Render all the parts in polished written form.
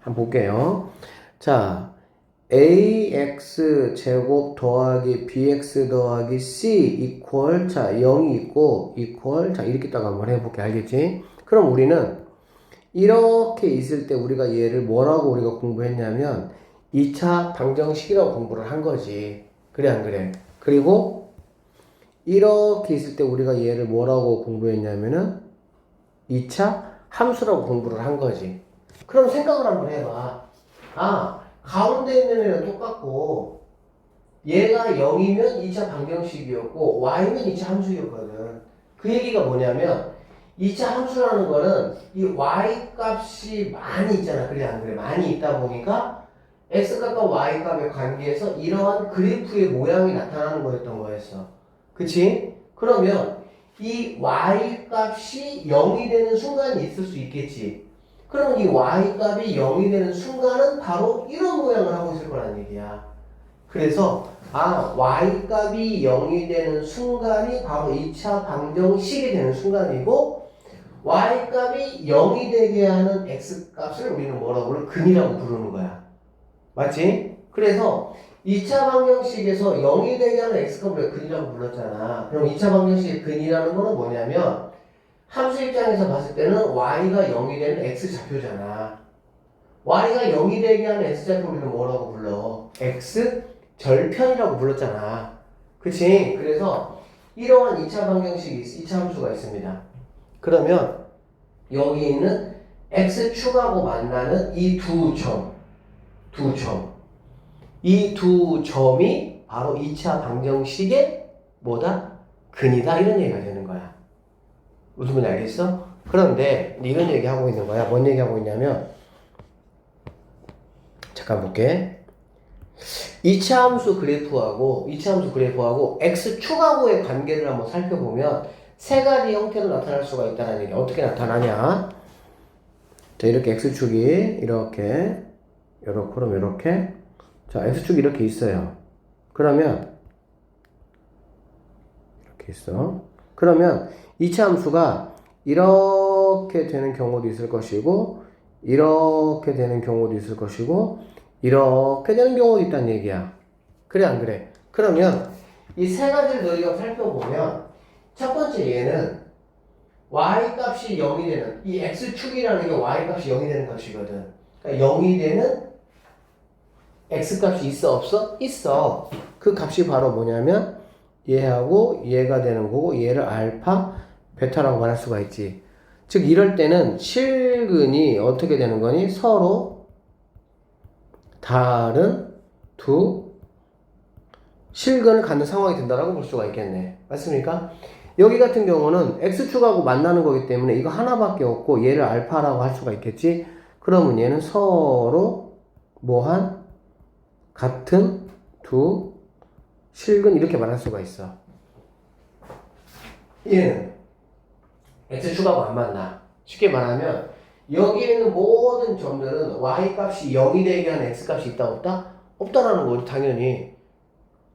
한번 볼게요. 자, ax 제곱 더하기 bx 더하기 c 이퀄 자 0이 있고 이퀄 자 이렇게 딱 한번 해볼게. 알겠지? 그럼 우리는 이렇게 있을 때 우리가 얘를 뭐라고 우리가 공부했냐면 2차 방정식이라고 공부를 한 거지. 그래 안 그래? 그리고 이렇게 있을 때 우리가 얘를 뭐라고 공부했냐면은 2차 함수라고 공부를 한 거지. 그럼 생각을 한번 해봐. 아, 가운데 있는 애는 똑같고 얘가 0이면 2차 방정식이었고 y는 2차 함수였거든. 그 얘기가 뭐냐면 2차 함수라는 거는 이 y 값이 많이 있잖아. 그래 안 그래? 많이 있다 보니까 x 값과 y 값의 관계에서 이러한 그래프의 모양이 나타나는 거였던 거였어. 그치? 그러면 이 y 값이 0이 되는 순간이 있을 수 있겠지. 그러면 이 y 값이 0이 되는 순간은 바로 이런 모양을 하고 있을 거란 얘기야. 그래서 y 값이 0이 되는 순간이 바로 2차 방정식이 되는 순간이고 y 값이 0이 되게 하는 x 값을 우리는 뭐라고 부르는 근이라고 부르는 거야. 맞지? 그래서 2차 방정식에서 0이 되게 하는 x값을 근이라고 불렀잖아. 그럼 2차 방정식의 근이라는 거는 뭐냐면 함수 입장에서 봤을 때는 y가 0이 되는 x좌표잖아. y가 0이 되게 하는 x좌표 우리는 뭐라고 불러? x절편이라고 불렀잖아. 그치? 그래서 이러한 2차 방정식이 2차 함수가 있습니다. 그러면 여기 있는 x축하고 만나는 이 두 점 이 두 점이 바로 2차 방정식의 뭐다? 근이다 이런 얘기가 되는 거야. 무슨 말인지 알겠어? 그런데 이런 얘기하고 있는 거야. 뭔 얘기하고 있냐면 잠깐 볼게. 2차 함수 그래프하고 x축하고의 관계를 한번 살펴보면 세 가지 형태로 나타날 수가 있다는 얘기. 어떻게 나타나냐? 자, 이렇게 x축이 이렇게 그럼 이렇게 자, x축이 이렇게 있어요. 그러면 이렇게 있어. 그러면 2차 함수가 이렇게 되는 경우도 있을 것이고 이렇게 되는 경우도 있을 것이고 이렇게 되는 경우도 있다는 얘기야. 그래 안 그래? 그러면 이 세 가지를 너희가 살펴보면 첫 번째 얘는 y 값이 0이 되는 이 x축이라는 게 y 값이 0이 되는 값이거든. 그러니까 0이 되는 x 값이 있어 없어? 있어. 그 값이 바로 뭐냐면 얘하고 얘가 되는 거고 얘를 알파, 베타라고 말할 수가 있지. 즉 이럴 때는 실근이 어떻게 되는 거니? 서로 다른 두 실근을 갖는 상황이 된다라고 볼 수가 있겠네. 맞습니까? 여기 같은 경우는 x축하고 만나는 거기 때문에 이거 하나밖에 없고 얘를 알파라고 할 수가 있겠지. 그러면 얘는 서로 뭐한 같은 두 실근 이렇게 말할 수가 있어. 얘는 x축하고 안 만나. 쉽게 말하면 여기에 있는 모든 점들은 y 값이 0이 되게 하는 x 값이 있다 없다? 없다라는 거지 당연히.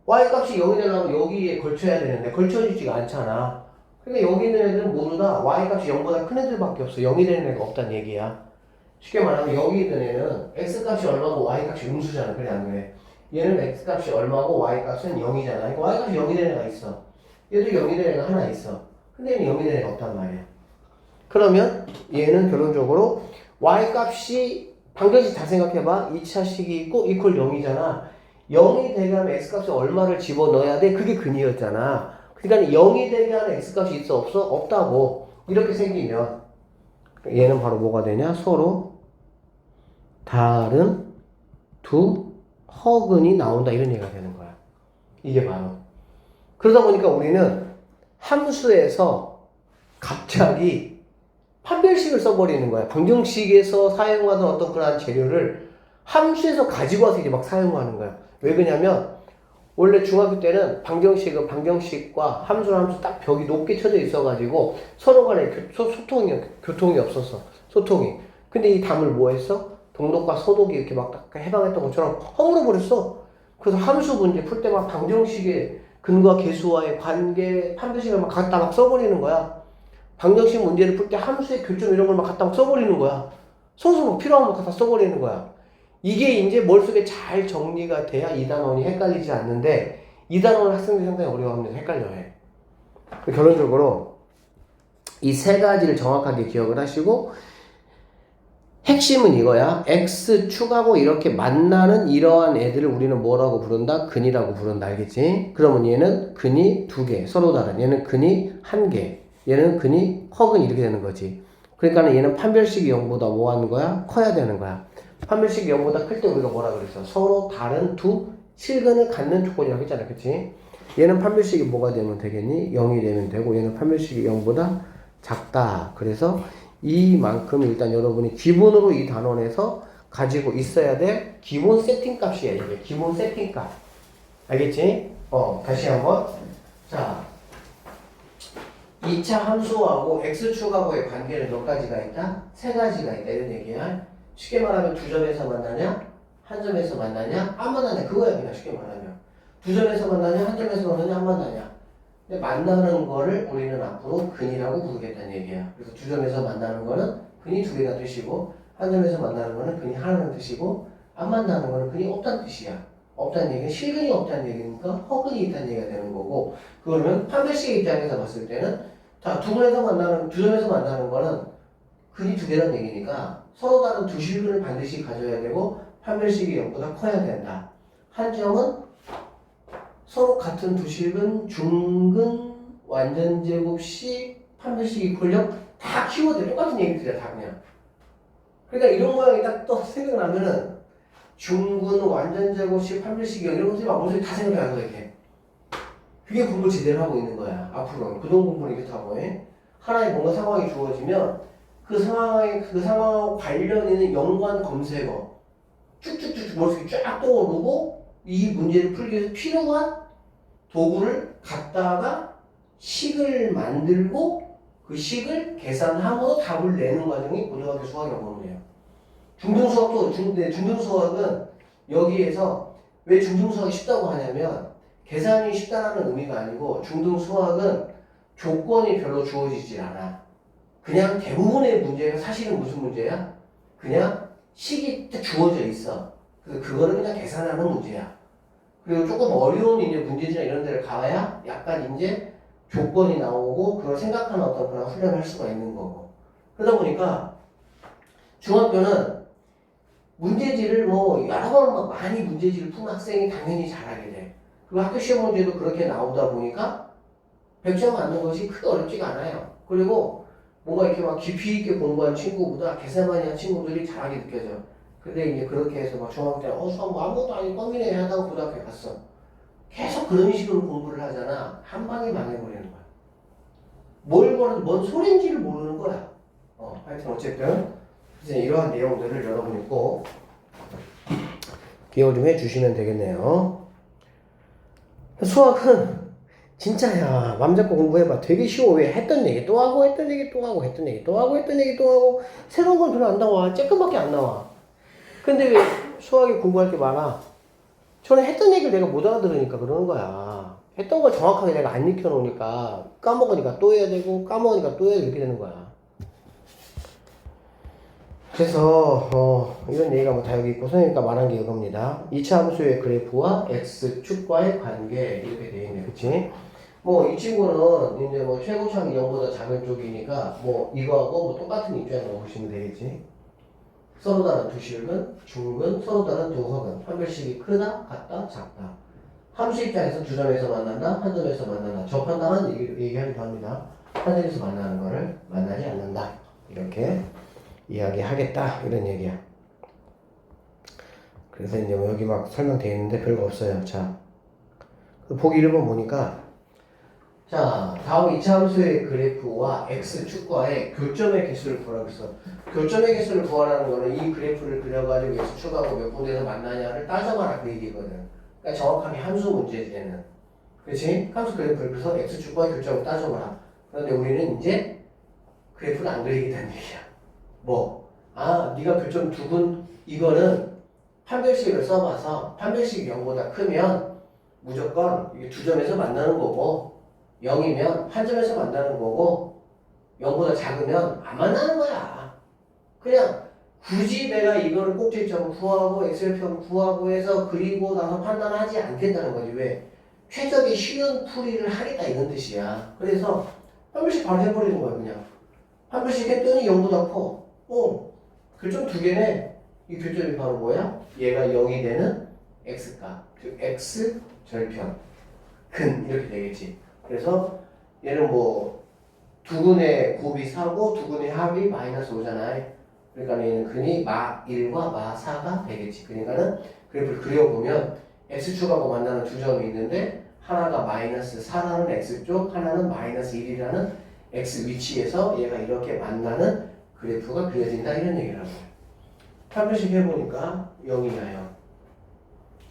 y 값이 0이 되려면 여기에 걸쳐야 되는데 걸쳐지지가 않잖아. 그러니까 여기 있는 애들은 모두 다 y 값이 0보다 큰 애들밖에 없어. 0이 되는 애가 없다는 얘기야. 쉽게 말하면 여기 있는 애는 x 값이 얼마고 y 값이 음수잖아. 그래 안 그래? 얘는 x 값이 얼마고 y 값은 0이잖아. 그러니까 y 값이 0이 되는 애가 있어. 얘도 0이 되는 애가 하나 있어. 근데 얘는 0이 되는 애가 없단 말이야. 그러면 얘는 결론적으로 y 값이 방정식 다 생각해봐. 2차식이 있고 이퀄 0이잖아. 0이 되게 하면 x값에 얼마를 집어넣어야 돼? 그게 근이었잖아. 그러니까 0이 되게 하는 x값이 있어 없어? 없다고. 이렇게 생기면 얘는 바로 뭐가 되냐? 서로 다른 두 허근이 나온다 이런 얘기가 되는 거야. 이게 바로. 그러다 보니까 우리는 함수에서 갑자기 판별식을 써버리는 거야. 방정식에서 사용하던 어떤 그러한 재료를 함수에서 가지고 와서 이제 막 사용하는 거야. 왜 그러냐면 원래 중학교 때는 방정식은 방정식과 함수는 함수 딱 벽이 높게 쳐져 있어가지고 서로 간에 교통이 없었어. 소통이. 근데 이 담을 뭐 했어? 동독과 서독이 이렇게 막 해방했던 것처럼 허물어 버렸어. 그래서 함수 문제 풀 때 막 방정식의 근과 계수와의 관계 판별식을 막 갖다 막 써버리는 거야. 방정식 문제를 풀 때 함수의 교점 이런 걸 막 갖다 막 써버리는 거야. 소수 뭐 필요하면 갖다 써버리는 거야. 이게 이제 머릿속에 잘 정리가 돼야 이 단원이 헷갈리지 않는데 이 단원을 학생들이 상당히 어려워합니다. 헷갈려해. 결론적으로 이 세 가지를 정확하게 기억을 하시고 핵심은 이거야. X축하고 이렇게 만나는 이러한 애들을 우리는 뭐라고 부른다? 근이라고 부른다. 알겠지? 그러면 얘는 근이 2개, 서로 다른. 얘는 근이 1개, 얘는 근이 허근 이렇게 되는 거지. 그러니까 얘는 판별식이 0보다 뭐 하는 거야? 커야 되는 거야. 판별식이 0보다 클 때 우리가 뭐라 그랬어? 서로 다른 두 실근을 갖는 조건이라고 했잖아. 그치? 얘는 판별식이 뭐가 되면 되겠니? 0이 되면 되고 얘는 판별식이 0보다 작다. 그래서 이만큼 일단 여러분이 기본으로 이 단원에서 가지고 있어야 될 기본 세팅 값이야. 이게 기본 세팅 값. 알겠지? 다시 한번. 자, 2차 함수하고 x축하고의 관계는 몇 가지가 있다? 3가지가 있다. 이런 얘기야. 쉽게 말하면 두 점에서 만나냐? 한 점에서 만나냐? 안 만나냐? 그거야 그냥 쉽게 말하면. 두 점에서 만나냐? 한 점에서 만나냐? 안 만나냐? 근데 만나는 거를 우리는 앞으로 근이라고 부르겠다는 얘기야. 그래서 두 점에서 만나는 거는 근이 2개가 뜻이고 한 점에서 만나는 거는 근이 하나는 뜻이고 안 만나는 거는 근이 없다는 뜻이야. 없다는 얘기는 실근이 없다는 얘기니까 허근이 있다는 얘기가 되는 거고 그러면 판별식 입장에서 봤을 때는 자, 두 점에서 만나는 거는 근이 2개라는 얘기니까 서로 다른 두 실근을 반드시 가져야 되고 판별식이 0보다 커야 된다. 한 점은 서로 같은 두 실근, 중근, 완전제곱식, 판별식 이퀄력 다 키워드 똑같은 얘기들이야 다 그냥. 그러니까 이런 모양이 딱 또 생각나면은 중근, 완전제곱식, 판별식 이런 것들이 막 머릿속에 다 생각나는 거야 이렇게. 그게 공부 제대로 하고 있는 거야 앞으로는. 그동안 공부를 이렇게 하고 해. 하나의 뭔가 상황이 주어지면 그 상황하고 관련 있는 연관 검색어 쭉쭉쭉 머릿속에 쫙 떠오르고 이 문제를 풀기 위해서 필요한 도구를 갖다가 식을 만들고 그 식을 계산함으로 답을 내는 과정이 고등학교 수학이라고 보는 거예요. 중등수학도 중등수학은 여기에서 왜 중등수학이 쉽다고 하냐면 계산이 쉽다는 의미가 아니고 중등수학은 조건이 별로 주어지질 않아. 그냥 대부분의 문제가 사실은 무슨 문제야? 그냥 식이 딱 주어져 있어. 그래서 그거를 그냥 계산하는 문제야. 그리고 조금 어려운 이제 문제지나 이런 데를 가야 약간 이제 조건이 나오고 그걸 생각하는 어떤 그런 훈련을 할 수가 있는 거고. 그러다 보니까 중학교는 문제지를 뭐 여러 번 많이 문제지를 푼 학생이 당연히 잘하게 돼. 그리고 학교 시험 문제도 그렇게 나오다 보니까 100점 맞는 것이 크게 어렵지가 않아요. 그리고 뭔가 이렇게 막 깊이 있게 공부한 친구보다 계산 많이 한 친구들이 잘하게 느껴져. 근데 이제 그렇게 해서 막 중학교 때 수학 뭐 아무것도 아니고 껌이네 하다가 고등학교에 갔어. 계속 그런 식으로 공부를 하잖아. 한 방에 망해버리는 거야. 뭘 보는 뭔 소리인지를 모르는 거야. 하여튼 어쨌든 이제 이러한 내용들을 여러분이 꼭 기억 좀 해주시면 되겠네요. 수학은 진짜야. 맘 잡고 공부해봐. 되게 쉬워. 왜? 했던 얘기 또 하고 했던 얘기 또 하고 했던 얘기 또 하고 했던 얘기 또 하고 새로운 건 별로 안 나와. 쬐끔밖에 안 나와. 근데 왜 수학에 공부할 게 많아? 저는 했던 얘기를 내가 못 알아들으니까 그러는 거야. 했던 걸 정확하게 내가 안 익혀놓으니까 까먹으니까 또 해야 되고 까먹으니까 또 해야 되고 이렇게 되는 거야. 그래서 이런 얘기가 뭐 다 여기 있고 선생님과 말한 게 이겁니다. 2차 함수의 그래프와 x축과의 관계 이렇게 되어 있네. 그치? 뭐 이 친구는 이제 뭐 최고차이 0보다 작은 쪽이니까 뭐 이거하고 뭐 똑같은 입장으로 보시면 되겠지. 서로 다른 두 실근, 중근, 서로 다른 두 허근. 판별식이 크다, 같다, 작다. 함수 입장에서 두 점에서 만난다, 한 점에서 만난다. 접한다는 얘기하기도 합니다. 하늘에서 만나는 거를 만나지 않는다. 이렇게 이야기하겠다. 이런 얘기야. 그래서 이제 뭐 여기 막 설명되어 있는데 별거 없어요. 자, 보기 1번 보니까 자, 다음 2차 함수의 그래프와 x축과의 교점의 개수를 구하라고 했어. 교점의 개수를 구하라는 거는 이 그래프를 그려가지고 x축하고 몇 군데서 만나냐를 따져봐라 그 얘기거든. 그러니까 정확하게 함수 문제제는. 그렇지? 함수 그래프를 그래서 x축과의 교점을 따져봐라. 그런데 우리는 이제 그래프를 안 그리겠다는 얘기야. 뭐? 네가 교점 두근 이거는 판별식을 써봐서 판별식이 0보다 크면 무조건 이게 두 점에서 만나는 거고 0이면 한 점에서 만나는 거고 0보다 작으면 안 만나는 거야. 그냥 굳이 내가 이거를 꼭지점 구하고 엑셀편 구하고 해서 그리고 나서 판단하지 않겠다는 거지. 왜? 최적의 쉬운 풀이를 하겠다 이런 뜻이야. 그래서 한 번씩 바로 해버리는 거야 그냥. 한 번씩 했더니 0보다 커. 교점 두 개네. 이 교점이 바로 뭐야? 얘가 0이 되는 x값. 즉 x 절편 근 이렇게 되겠지. 그래서 얘는 뭐 두근의 곱이 4고 두근의 합이 마이너스 5잖아요. 그러니까 얘는 근이 마 1과 마 4가 되겠지. 그러니까는 그래프를 그려보면 x축하고 만나는 두 점이 있는데 하나가 마이너스 4라는 x쪽, 하나는 마이너스 1이라는 x 위치에서 얘가 이렇게 만나는 그래프가 그려진다 이런 얘기를 하는 거예요. 한 번씩 해보니까 0이 나요.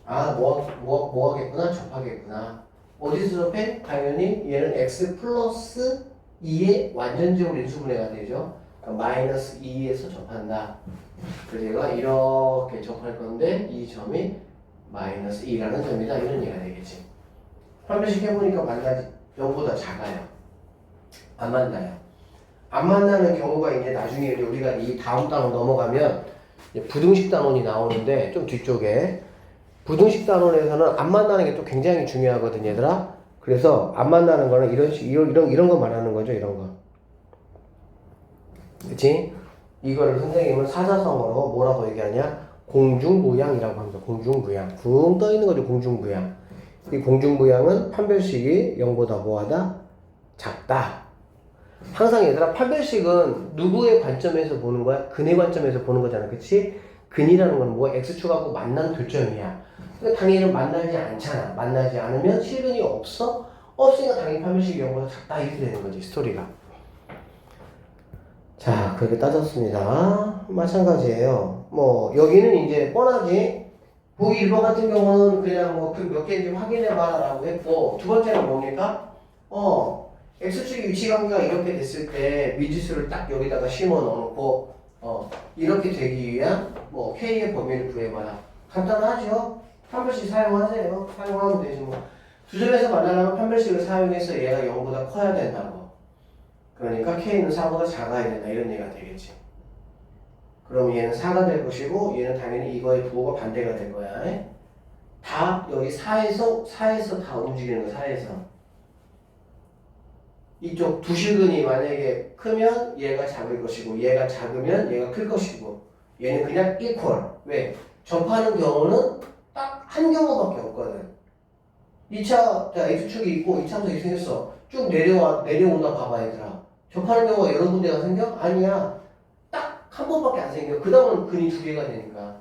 아, 뭐 하겠구나? 접하겠구나. 어디서 접해? 당연히 얘는 x 플러스 2의 완전적으로 인수분해가 되죠. 그러니까 마이너스 2에서 접한다. 그래서 얘가 이렇게 접할 건데 이 점이 마이너스 2라는 점이다. 이런 얘기가 되겠지. 한 번씩 해보니까 만나지 0보다 작아요. 안 만나요. 안 만나는 경우가 이제 나중에 우리가 이 다음 단원 넘어가면 부등식 단원이 나오는데 좀 뒤쪽에 부등식 단원에서는 안 만나는 게 또 굉장히 중요하거든 얘들아. 그래서 안 만나는 거는 이런 거 말하는 거죠. 이런 거. 그치? 이거를 선생님은 사자성어로 뭐라고 얘기하냐? 공중부양이라고 합니다. 공중부양. 붕 떠있는 거죠. 공중부양. 이 공중부양은 판별식이 0보다 뭐하다? 작다. 항상 얘들아 판별식은 누구의 관점에서 보는 거야? 근의 관점에서 보는 거잖아. 그치? 근이라는 건 뭐야? x축하고 만난 교점이야. 그러니까 당연히 만나지 않잖아. 만나지 않으면 실근이 없어? 없으니까 당연히 판별식이 0보다 작다. 이렇게 되는 거지. 스토리가. 자, 그렇게 따졌습니다. 마찬가지예요. 뭐 여기는 이제 뻔하지. 보기 1번 같은 경우는 그냥 뭐 그 몇 개인지 확인해봐 라고 했고, 두 번째는 뭡니까? x축의 위치관계가 이렇게 됐을 때 미지수를 딱 여기다가 심어 넣어놓고 이렇게 되기 위한 뭐 k의 범위를 구해봐라. 간단하죠? 판별식 사용하세요. 사용하면 되지 뭐. 두 점에서 만나려면 판별식을 사용해서 얘가 0보다 커야 된다고. 그러니까 k는 4보다 작아야 된다 이런 얘기가 되겠지. 그럼 얘는 4가 될 것이고 얘는 당연히 이거의 부호가 반대가 될 거야. 다 여기 4에서 다 움직이는 거야. 4에서. 이쪽 두 실근이 만약에 크면 얘가 작을 것이고 얘가 작으면 얘가 클 것이고 얘는 그냥 이퀄. 왜? 접하는 경우는 딱 한 경우밖에 없거든. 2차 x축이 있고 2차부터 이렇게 생겼어. 쭉 내려온다 봐봐 얘들아. 접하는 경우가 여러 군데가 생겨? 아니야. 딱 한 번밖에 안 생겨. 그 다음은 근이 두 개가 되니까.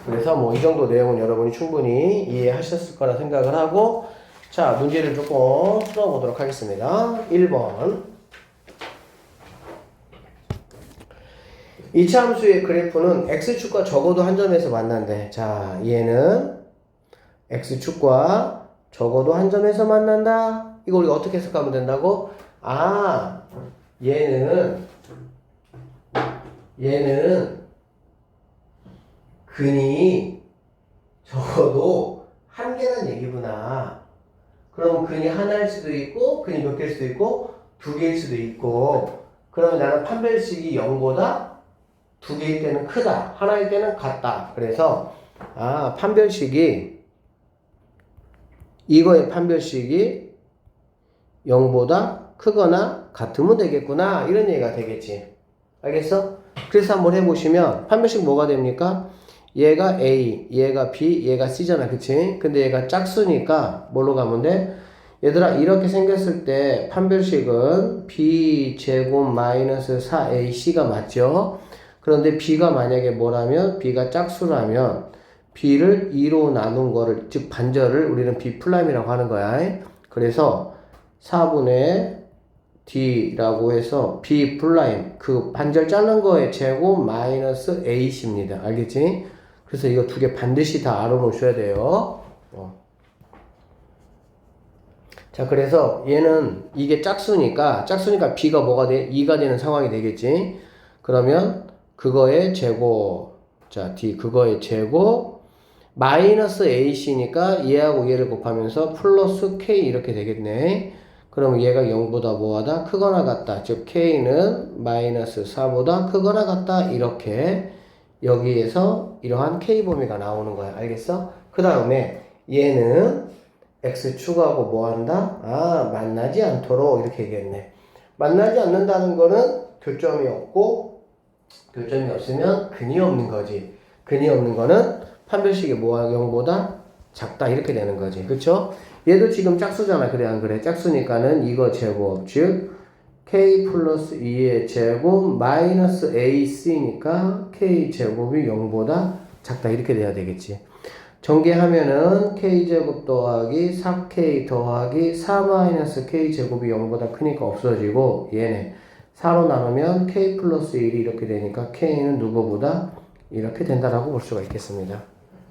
그래서 뭐 이 정도 내용은 여러분이 충분히 이해하셨을 거라 생각을 하고, 자, 문제를 조금 풀어보도록 하겠습니다. 1번. 이차 함수의 그래프는 x축과 적어도 한 점에서 만난대. 자, 얘는 x축과 적어도 한 점에서 만난다. 이거 우리가 어떻게 해석하면 된다고? 아, 얘는 근이 적어도 한 개란 얘기구나. 그럼 근이 하나일 수도 있고 근이 몇 개일 수도 있고 두 개일 수도 있고, 그러면 나는 판별식이 0보다 두 개일 때는 크다, 하나일 때는 같다. 그래서 이거의 판별식이 0보다 크거나 같으면 되겠구나 이런 얘기가 되겠지. 알겠어? 그래서 한번 해보시면 판별식 뭐가 됩니까? 얘가 A, 얘가 B, 얘가 C잖아. 그치? 근데 얘가 짝수니까 뭘로 가면 돼? 얘들아 이렇게 생겼을 때 판별식은 B제곱 마이너스 4AC가 맞죠? 그런데 B가 만약에 뭐라면 B가 짝수라면 B를 2로 나눈 거를, 즉 반절을 우리는 B'이라고 하는 거야. 그래서 4분의 D라고 해서 B 플라임 그 반절 자른 거의 제곱 마이너스 A입니다. 알겠지? 그래서 이거 두 개 반드시 다 알아놓으셔야 돼요. 자, 그래서 얘는 이게 짝수니까 B가 뭐가 돼? 2가 되는 상황이 되겠지? 그러면 그거의 제곱, 자, D 그거의 제곱 마이너스 AC니까 얘하고 얘를 곱하면서 플러스 K 이렇게 되겠네. 그러면 얘가 0보다 뭐하다? 크거나 같다. 즉 K는 마이너스 4보다 크거나 같다. 이렇게 여기에서 이러한 K 범위가 나오는 거야. 알겠어? 그 다음에 얘는 X축하고 뭐한다? 만나지 않도록 이렇게 얘기했네. 만나지 않는다는 거는 교점이 없고 교점이 없으면 근이 없는 거지. 근이 없는 거는 판별식이 뭐야? 0보다 작다 이렇게 되는 거지. 그쵸? 얘도 지금 짝수잖아. 그래 안 그래? 짝수니까는 이거 제곱 즉 k 플러스 2의 제곱 마이너스 ac니까 k 제곱이 0보다 작다 이렇게 돼야 되겠지. 전개하면은 k제곱 더하기 4k 더하기 4 마이너스 k제곱이 0보다 크니까 없어지고 얘네 4로 나누면 k 플러스 1이 이렇게 되니까 k는 누구보다 이렇게 된다라고 볼 수가 있겠습니다.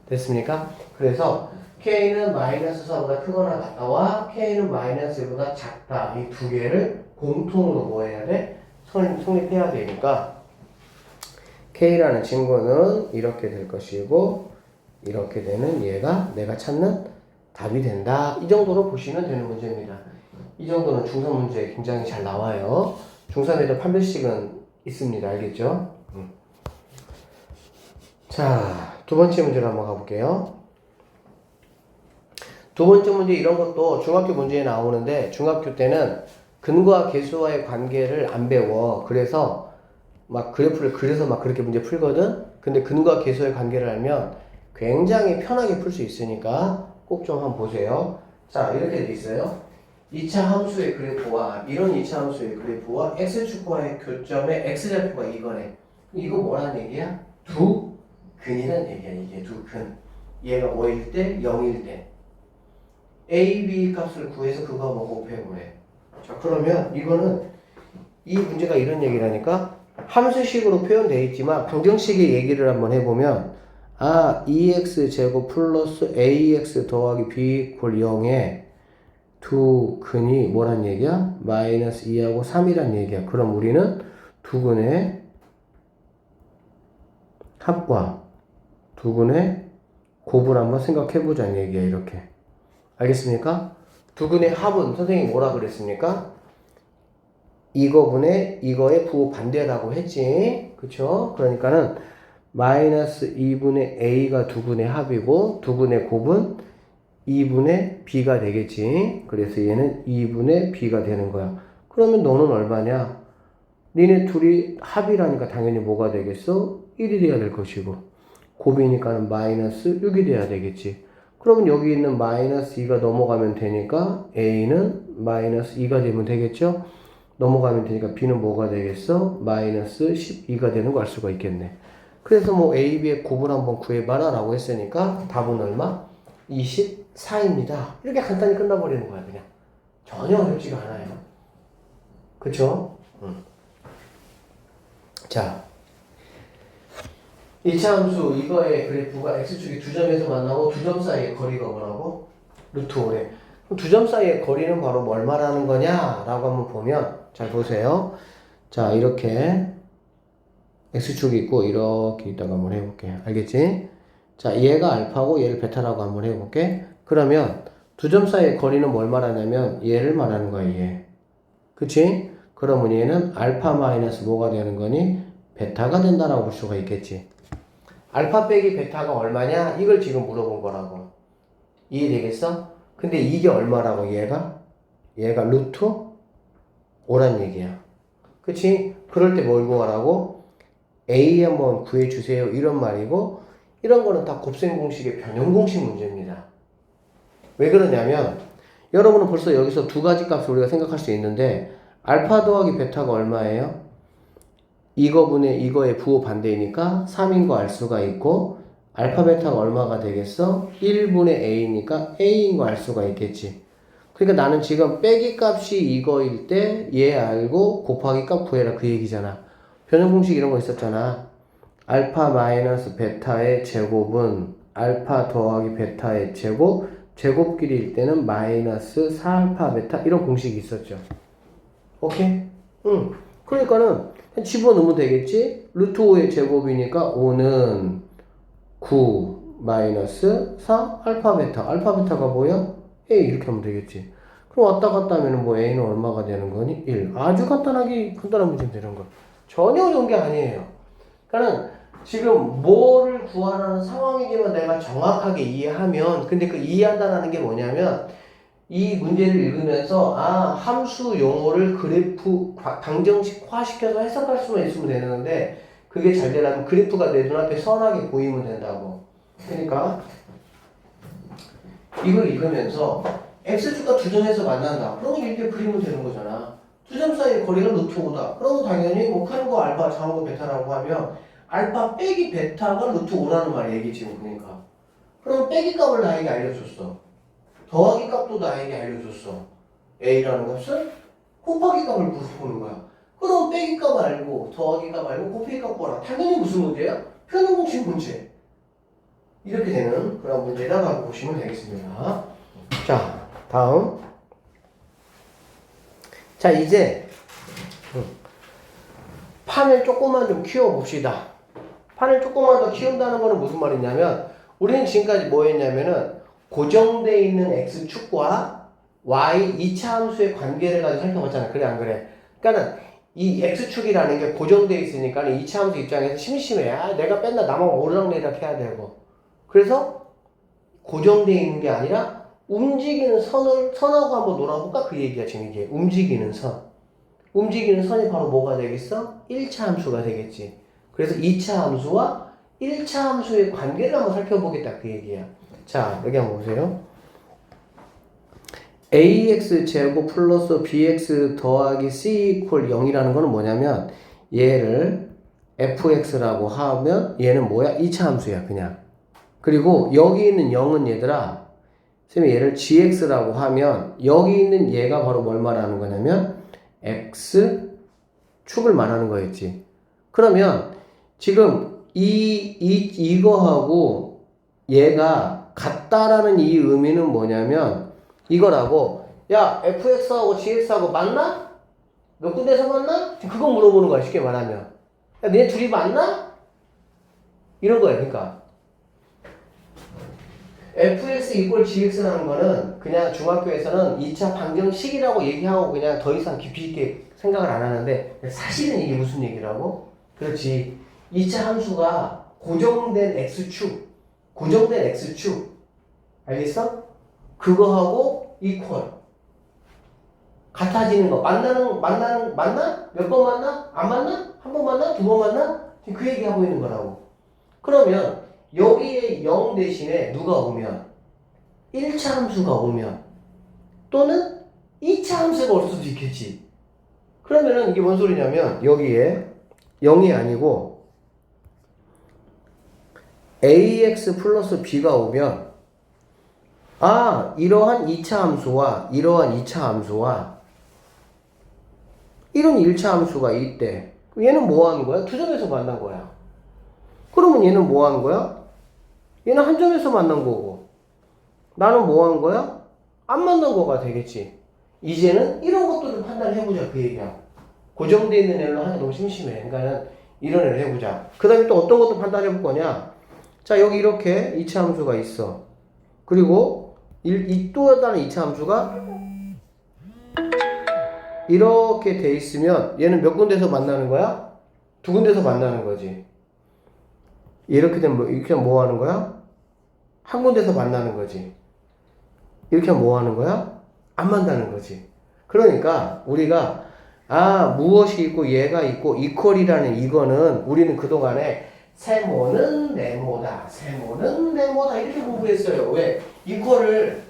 됐습니까? 그래서 k는 마이너스 4보다 크거나 같다와 k는 마이너스 1보다 작다 이 두 개를 공통으로 뭐 해야 돼? 성립해야 되니까 k라는 친구는 이렇게 될 것이고 이렇게 되는 얘가 내가 찾는 답이 된다. 이 정도로 보시면 되는 문제입니다. 이 정도는 중3 문제 굉장히 잘 나와요. 중3에도 판별식은 있습니다. 알겠죠? 자, 두 번째 문제로 한번 가볼게요. 두 번째 문제 이런 것도 중학교 문제에 나오는데 중학교 때는 근과 계수와의 관계를 안 배워. 그래서 막 그래프를 그려서 막 그렇게 문제 풀거든? 근데 근과 계수의 관계를 알면 굉장히 편하게 풀 수 있으니까 꼭 좀 한번 보세요. 자, 이렇게 돼 있어요. 2차 함수의 그래프와 이런 2차 함수의 그래프와 x축과의 교점의 x좌표가 이거네. 이거 뭐라는 얘기야? 두 근이란 얘기야. 이게 두 근. 얘가 5일 때 0일 때 a, b 값을 구해서 그거 한번 곱해보래. 자, 그러면 이거는 이 문제가 이런 얘기라니까 함수식으로 표현되어 있지만 방정식의 얘기를 한번 해보면 2x 플러스 ax 더하기 b = 0에 두 근이 뭐란 얘기야? 마이너스 2하고 3이란 얘기야. 그럼 우리는 두 근의 합과 두 근의 곱을 한번 생각해보자는 얘기야. 이렇게 알겠습니까? 두 근의 합은 선생님이 뭐라 그랬습니까? 이거분의 이거의 부호 반대라고 했지. 그쵸? 그러니까는 마이너스 2분의 a가 두 근의 합이고 두 근의 곱은 2분의 b가 되겠지. 그래서 얘는 2분의 b가 되는 거야. 그러면 너는 얼마냐? 니네 둘이 합이라니까 당연히 뭐가 되겠어? 1이 돼야 될 것이고 곱이니까는 마이너스 6이 돼야 되겠지. 그러면 여기 있는 마이너스 2가 넘어가면 되니까 a는 마이너스 2가 되면 되겠죠? 넘어가면 되니까 b는 뭐가 되겠어? 마이너스 12가 되는 거 알 수가 있겠네. 그래서 뭐 a, b의 곱을 한번 구해봐라 라고 했으니까 답은 얼마? 24입니다. 이렇게 간단히 끝나버리는 거야 그냥. 전혀 어렵지가 않아요. 그쵸? 자, 2차 함수 이거의 그래프가 x축이 두 점에서 만나고 두 점 사이의 거리가 뭐라고? 루트 5래. 두 점 사이의 거리는 바로 뭘 말하는 거냐? 라고 한번 보면 잘 보세요. 자, 이렇게 x축이 있고 이렇게 있다가 한번 해볼게. 알겠지? 자, 얘가 알파고 얘를 베타라고 한번 해볼게. 그러면 두 점 사이의 거리는 뭘 말하냐면 얘를 말하는 거야. 얘. 그치? 그러면 얘는 알파 마이너스 뭐가 되는 거니? 베타가 된다라고 볼 수가 있겠지. 알파 빼기 베타가 얼마냐? 이걸 지금 물어본 거라고. 이해되겠어? 근데 이게 얼마라고 얘가? 얘가 루트 5란 얘기야. 그치? 그럴 때 뭘 구하라고? A 한번 구해주세요. 이런 말이고 이런 거는 다 곱셈 공식의 변형 공식 문제입니다. 왜 그러냐면 여러분은 벌써 여기서 두 가지 값을 우리가 생각할 수 있는데 알파 더하기 베타가 얼마예요? 이거분의 이거의 부호 반대이니까 3인 거 알 수가 있고 알파 베타가 얼마가 되겠어? 1분의 a니까 a인 거 알 수가 있겠지. 그러니까 나는 지금 빼기 값이 이거일 때 얘 알고 곱하기 값 구해라 그 얘기잖아. 변형 공식 이런 거 있었잖아. 알파 마이너스 베타의 제곱은 알파 더하기 베타의 제곱 제곱끼리일 때는 마이너스 4알파 베타 이런 공식이 있었죠. 오케이? 응. 그러니까는 집어넣으면 되겠지? 루트 5의 제곱이니까 5는 9 마이너스 4 알파 베타. 알파 베타가 뭐야? A 이렇게 하면 되겠지. 그럼 왔다 갔다 하면 뭐 A는 얼마가 되는 거니? 1. 아주 간단한 문제면 되는 거. 전혀 어려운 게 아니에요. 그러니까 지금 뭐를 구하라는 상황이지만 내가 정확하게 이해하면, 근데 그 이해한다는 게 뭐냐면, 이 문제를 읽으면서, 아, 함수 용어를 그래프, 방정식화시켜서 해석할 수만 있으면 되는데, 그게 잘 되려면 그래프가 내 눈앞에 선하게 보이면 된다고. 그러니까, 이걸 읽으면서, X축과 두 점에서 만난다. 그러면 이렇게 그리면 되는 거잖아. 두 점 사이의 거리가 루트 5다. 그러면 당연히 뭐 큰 거 알파, 작은 거 베타라고 하면 알파 빼기 베타가 루트 5라는 말이 얘기 지금 그러니까. 그럼 빼기 값을 나에게 알려줬어. 더하기 값도 나에게 알려줬어. A라는 값은 곱하기 값을 물어보는 거야. 그럼 빼기 값 알고 더하기 값 알고 곱하기 값 보라. 당연히 무슨 문제야? 편한 공식 문제. 이렇게 되는 그런 문제라고 보시면 되겠습니다. 자, 다음. 자, 이제 판을 조금만 좀 키워봅시다. 판을 조금만 더 키운다는 거는 무슨 말이냐면, 우리는 지금까지 뭐 했냐면은 고정되어 있는 x축과 y 2차 함수의 관계를 가지고 살펴봤잖아. 그래 안 그래? 그러니까는 이 x축이라는 게 고정되어 있으니까 2차 함수 입장에서 심심해. 아, 내가 뺀다 나만 오르락내리락 해야 되고. 그래서 고정되어 있는 게 아니라 움직이는 선하고 한번 놀아볼까? 그 얘기야 지금 이게. 움직이는 선. 움직이는 선이 바로 뭐가 되겠어? 1차 함수가 되겠지. 그래서 2차 함수와 1차 함수의 관계를 한번 살펴보겠다 그 얘기야. 자, 여기 한번 보세요. ax 제곱 플러스 bx 더하기 c 이퀄 0이라는 거는 뭐냐면, 얘를 fx라고 하면 얘는 뭐야? 2차 함수야 그냥. 그리고 여기 있는 0은 얘들아, 선생님이 얘를 gx라고 하면 여기 있는 얘가 바로 뭘 말하는 거냐면 x축을 말하는 거였지. 그러면 지금 이거하고 얘가 같다라는 이 의미는 뭐냐면 이거라고, 야, fx하고 gx하고 맞나? 몇 군데서 맞나? 그거 물어보는 거야 쉽게 말하면. 야, 너네 둘이 맞나? 이런 거야. 그러니까 fx 이퀄 gx라는 거는 그냥 중학교에서는 2차 방정식이라고 얘기하고 그냥 더 이상 깊이 있게 생각을 안 하는데, 사실은 이게 무슨 얘기라고? 그렇지. 2차 함수가 고정된 x축 알겠어? 그거하고 이퀄 같아지는 거. 맞나? 몇 번 만나? 안 만나? 한 번 만나? 두 번 만나? 지금 그 얘기하고 있는 거라고. 그러면 여기에 0 대신에 누가 오면? 1차 함수가 오면, 또는 2차 함수가 올 수도 있겠지. 그러면은 이게 뭔 소리냐면, 여기에 0이 아니고 ax 플러스 b가 오면, 아, 이러한 2차 함수와 이러한 2차 함수와 이런 1차 함수가 있대. 얘는 뭐 하는 거야? 두 점에서 만난 거야. 그러면 얘는 뭐 하는 거야? 얘는 한 점에서 만난 거고, 나는 뭐 한 거야? 안 만난 거가 되겠지. 이제는 이런 것들을 판단해보자 그 얘기야. 고정되어 있는 애로 하기 너무 심심해. 그러니까 이런 애를 해보자. 그 다음에 또 어떤 것도 판단해볼 거냐? 자, 여기 이렇게 2차 함수가 있어. 그리고 또 다른 2차 함수가 이렇게 돼 있으면 얘는 몇 군데서 만나는 거야? 두 군데서 만나는 거지. 이렇게 되면 이렇게 하면 뭐 하는 거야? 한 군데서 만나는 거지. 이렇게 하면 뭐 하는 거야? 안 만나는 거지. 그러니까 우리가 무엇이 있고 얘가 있고 이퀄이라는 이거는 우리는 그동안에 세모는 네모다 이렇게 공부했어요. 왜? 이퀄을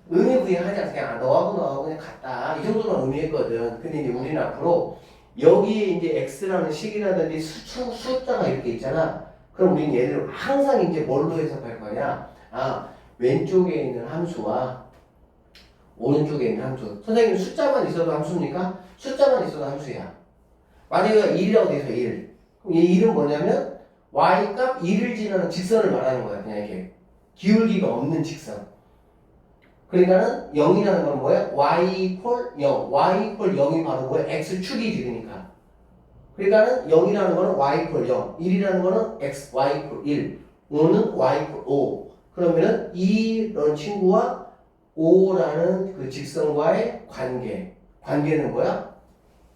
의미부여하지 않아서 그냥 너하고 그냥 같다 이 정도만 의미했거든. 근데 이제 우리는 앞으로 여기에 이제 x라는 식이라든지 숫자가 이렇게 있잖아. 그럼 우리는 얘를 항상 이제 뭘로 해석할 거냐? 왼쪽에 있는 함수와 오른쪽에 있는 함수. 선생님 숫자만 있어도 함수입니까? 숫자만 있어도 함수야. 만약에 1이라고 돼 있어 1. 그럼 이 1은 뭐냐면 y값 1을 지나는 직선을 말하는 거야. 그냥 이렇게 기울기가 없는 직선. 그러니까는 0이라는 건 뭐야? y = 0. y = 0이 바로 뭐야? x축이지 그러니까. 그러니까는 0이라는 거는 y = 0. 1이라는 거는 x, y = 1. 5는 y = 5. 그러면은 이런 친구와 O라는 그 직선과의 관계. 관계는 뭐야?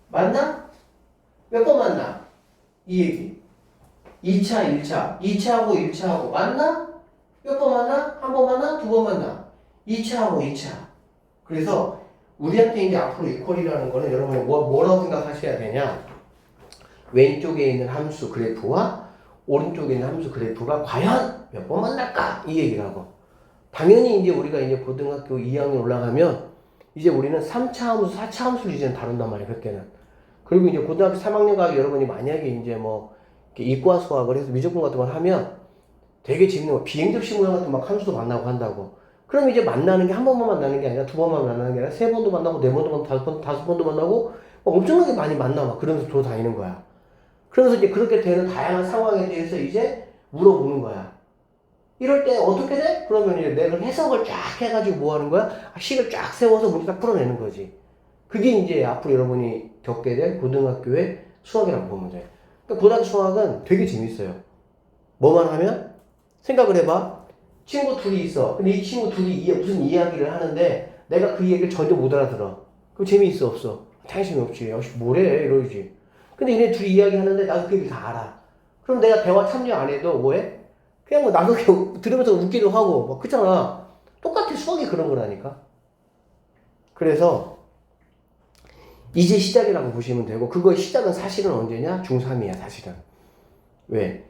맞나? 몇 번 만나? 이 얘기. 2차, 1차. 2차하고 1차하고 맞나? 몇 번 만나? 한 번 만나? 두 번 만나? 2차하고 2차. 그래서 우리한테 이제 앞으로 이퀄이라는 거는 여러분이 뭐라고 생각하셔야 되냐? 왼쪽에 있는 함수 그래프와 오른쪽에 있는 함수 그래프가 과연 몇 번 만날까? 이 얘기라고. 당연히 이제 우리가 이제 고등학교 2학년 올라가면 이제 우리는 3차 함수, 4차 함수를 이제는 다룬단 말이에요, 그때는. 그리고 이제 고등학교 3학년 가서 여러분이 만약에 이제 뭐 이과 수학을 해서 미적분 같은 걸 하면 되게 재밌는 거, 비행접시 모양 같은 막 함수도 만나고 한다고. 그럼 이제 만나는 게 한 번만 만나는 게 아니라 두 번만 만나는 게 아니라 세 번도 만나고 네 번도 만나고 다섯 번도 만나고 막 엄청나게 많이 만나 막 그러면서 돌아다니는 거야. 그러면서 이제 그렇게 되는 다양한 상황에 대해서 이제 물어보는 거야. 이럴 때 어떻게 돼? 그러면 이제 내가 해석을 쫙 해가지고 뭐 하는 거야? 식을 쫙 세워서 문제 딱 풀어내는 거지. 그게 이제 앞으로 여러분이 겪게 될 고등학교의 수학이라고 보면 돼. 그러니까 고등학교 수학은 되게 재밌어요. 뭐만 하면? 생각을 해봐. 친구 둘이 있어. 근데 이 친구 둘이 무슨 이야기를 하는데 내가 그 얘기를 전혀 못 알아들어. 그럼 재미있어 없어? 당연히 재미없지. 역시 뭐래? 이러지. 근데 얘네 둘이 이야기하는데 나도 그 얘기 다 알아. 그럼 내가 대화 참여 안 해도 뭐해? 그냥 뭐 나도 그냥 들으면서 웃기도 하고 막 그렇잖아. 똑같아. 수학이 그런 거라니까. 그래서 이제 시작이라고 보시면 되고 그거의 시작은 사실은 언제냐? 중3이야 사실은. 왜?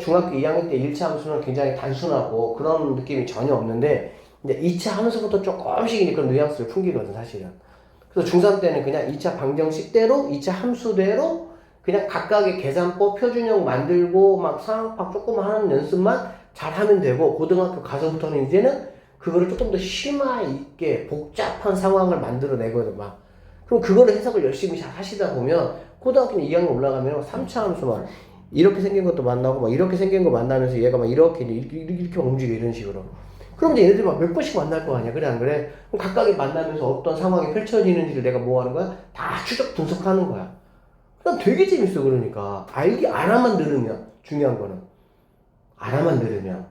중학교 2학년 때 1차 함수는 굉장히 단순하고 그런 느낌이 전혀 없는데 이제 2차 함수부터 조금씩 이제 그런 뉘앙스를 풍기거든 사실은. 그래서 중3 때는 그냥 2차 방정식대로 2차 함수대로 그냥 각각의 계산법 표준형 만들고 막 상황파 조금 하는 연습만 잘하면 되고 고등학교 가서부터는 이제는 그거를 조금 더 심화 있게 복잡한 상황을 만들어내거든 막. 그럼 그거를 해석을 열심히 잘 하시다 보면 고등학교 2학년 올라가면 3차 함수 막 이렇게 생긴 것도 만나고 막 이렇게 생긴 거 만나면서 얘가 막 이렇게 움직여 이런 식으로. 그럼 이제 얘네들이 막 몇 번씩 만날 거 아니야. 그래 안 그래? 그럼 각각이 만나면서 어떤 상황이 펼쳐지는지를 내가 뭐 하는 거야? 다 추적 분석하는 거야. 그럼 되게 재밌어. 그러니까 알아만 들으면 중요한 거는 알아만 들으면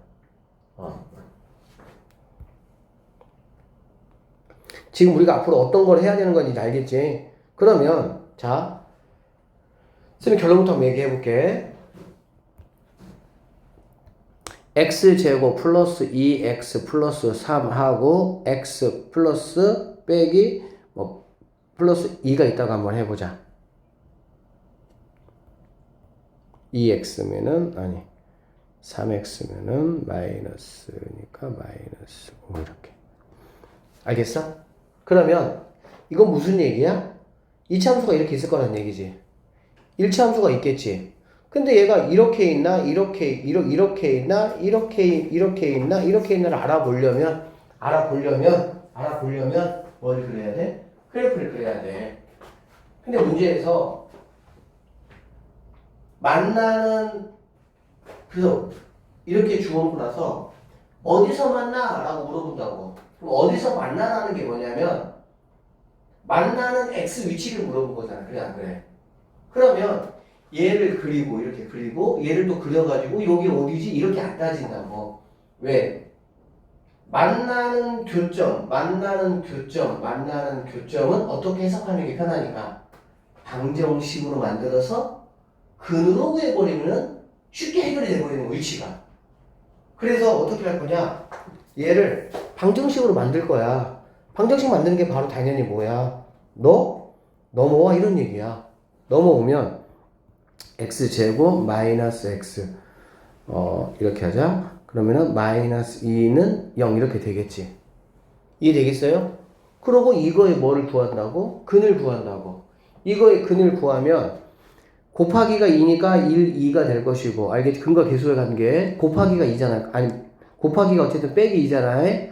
지금 우리가 앞으로 어떤 걸 해야 되는 건지 알겠지? 그러면 자 선생님 결론부터 한번 얘기해 볼게. x제곱 플러스 2x 플러스 3하고 x 플러스 빼기 뭐 플러스 2가 있다고 한번 해보자. 2x면은 아니 3x면은 마이너스니까 마이너스 5 이렇게. 알겠어? 그러면 이건 무슨 얘기야? 2차 함수가 이렇게 있을 거란 얘기지. 1차 함수가 있겠지. 근데 얘가 이렇게 있나 이렇게 있나 이렇게 있나를 알아보려면 뭘 그려야 돼? 그래프를 그려야 돼. 근데 문제에서 만나는 그래서 이렇게 주어놓고 나서 어디서 만나? 라고 물어본다고. 그럼 어디서 만나라는 게 뭐냐면 만나는 x 위치를 물어본 거잖아. 그래 안 그래? 그러면 얘를 그리고 이렇게 그리고 얘를 또 그려가지고 여기 어디지? 이렇게 안 따진다고. 왜? 만나는 교점은 어떻게 해석하는 게 편하니까 방정식으로 만들어서 근으로 구해버리면 쉽게 해결이 돼버리는 거, 위치가. 그래서 어떻게 할 거냐? 얘를 방정식으로 만들 거야. 방정식 만드는 게 바로 당연히 뭐야? 너 넘어와 이런 얘기야. 넘어오면 x제곱 마이너스 x 이렇게 하자. 그러면은 마이너스 2는 0 이렇게 되겠지. 이해되겠어요? 그러고 이거에 뭐를 구한다고? 근을 구한다고. 이거의 근을 구하면 곱하기가 2니까 1, 2가 될 것이고 알겠지? 근과 계수의 관계 곱하기가 2잖아. 아니 곱하기가 어쨌든 빼기 2잖아.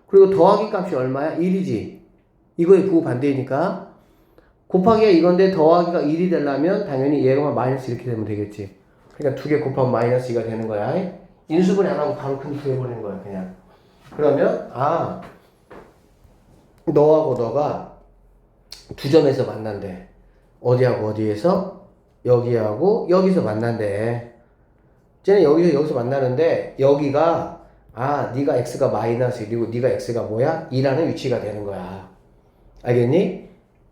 그리고 더하기 값이 얼마야? 1이지. 이거의 부호 반대니까 곱하기가 이건데 더하기가 1이 되려면 당연히 얘가 마이너스 이렇게 되면 되겠지. 그러니까 두 개 곱하면 마이너스 2가 되는 거야. 인수분해 안 하고 바로 근 구해버리는 거야 그냥. 그러면 너하고 너가 두 점에서 만난대. 어디하고 어디에서? 여기하고 여기서 만난대. 쟤는 여기서 만나는데 여기가 아, 네가 x가 마이너스 1이고 네가 x가 뭐야? 2라는 위치가 되는 거야. 알겠니?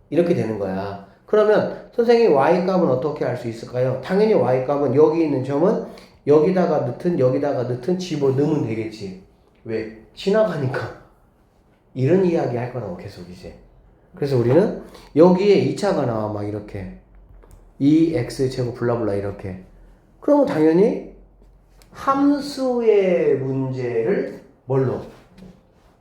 이렇게 되는 거야. 그러면 선생님 y 값은 어떻게 알 수 있을까요? 당연히 y 값은 여기 있는 점은 여기다가 넣든 집어넣으면 되겠지. 왜? 지나가니까. 이런 이야기 할 거라고 계속 이제. 그래서 우리는 여기에 2차가 나와 막 이렇게 2x제곱 블라블라 이렇게. 그러면 당연히 함수의 문제를 뭘로?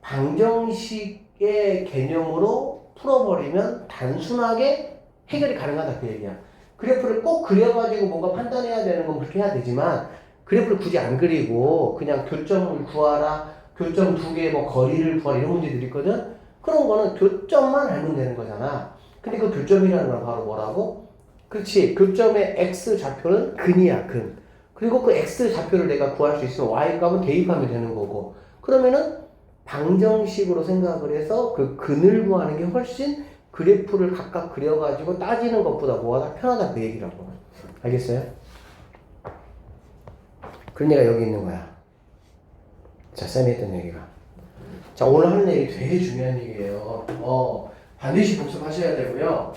방정식의 개념으로 풀어버리면 단순하게 해결이 가능하다 그 얘기야. 그래프를 꼭 그려가지고 뭔가 판단해야 되는 건 그렇게 해야 되지만 그래프를 굳이 안 그리고 그냥 교점을 구하라, 교점 두 개의 뭐 거리를 구하라 이런 문제들이 있거든. 그런 거는 교점만 알면 되는 거잖아. 근데 그 교점이라는 건 바로 뭐라고? 그렇지. 교점의 x 좌표는 근이야, 근. 그리고 그 x 좌표를 내가 구할 수 있으면 y 값은 대입하면 되는 거고. 그러면은 방정식으로 생각을 해서 그 근을 구하는 게 훨씬 그래프를 각각 그려가지고 따지는 것보다 뭐가 편하다 그 얘기라고. 알겠어요? 그런 얘가 여기 있는 거야. 자, 쌤이 했던 얘기가. 자, 오늘 하는 얘기 되게 중요한 얘기예요. 반드시 복습하셔야 되고요.